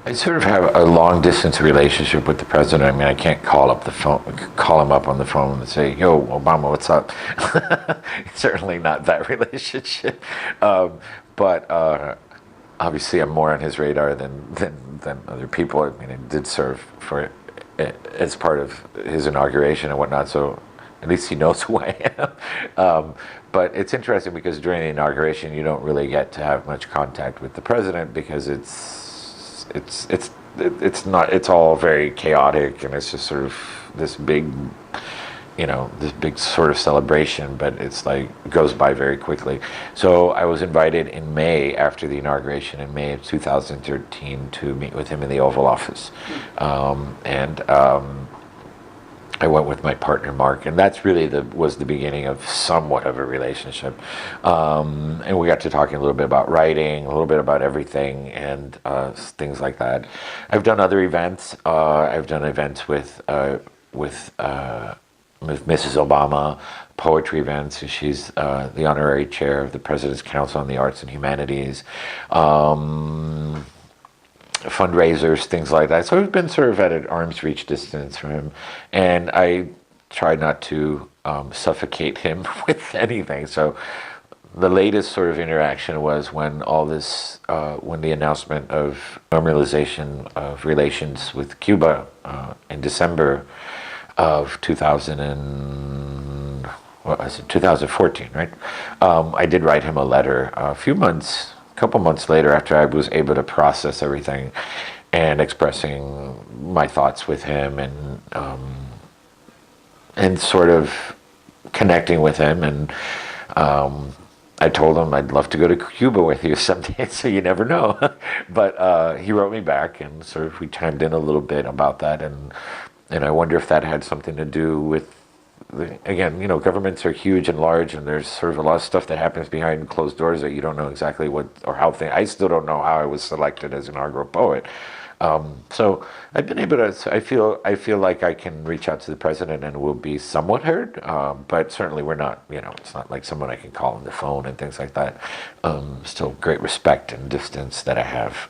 I sort of have a long distance relationship with the president. I mean, I can't call him up on the phone and say, "Yo, Obama, what's up?" It's certainly not that relationship. But obviously, I'm more on his radar than other people. I mean, I did serve for as part of his inauguration and whatnot, so at least he knows who I am. But it's interesting because during the inauguration, you don't really get to have much contact with the president because it's all very chaotic, and it's just sort of this big, this big sort of celebration, but it's like it goes by very quickly. So I was invited in May, after the inauguration in May of 2013, to meet with him in the Oval Office, and I went with my partner Mark, and that's really was the beginning of somewhat of a relationship. And we got to talking a little bit about writing, a little bit about everything, and things like that. I've done other events. I've done events with Mrs. Obama, poetry events, and she's the honorary chair of the President's Council on the Arts and Humanities. Fundraisers, things like that. So I've been sort of at an arm's reach distance from him, and I try not to suffocate him with anything. So the latest sort of interaction was when when the announcement of normalization of relations with Cuba in December of 2014, right? I did write him a letter a couple months later, after I was able to process everything and expressing my thoughts with him, and sort of connecting with him, and I told him I'd love to go to Cuba with you someday, so you never know. But he wrote me back, and sort of we chimed in a little bit about that, and I wonder if that had something to do with, again, governments are huge and large, and there's sort of a lot of stuff that happens behind closed doors that you don't know exactly what or how things. I still don't know how I was selected as inaugural poet. So I've been able to. I feel like I can reach out to the president and will be somewhat heard. But certainly we're not. It's not like someone I can call on the phone and things like that. Still great respect and distance that I have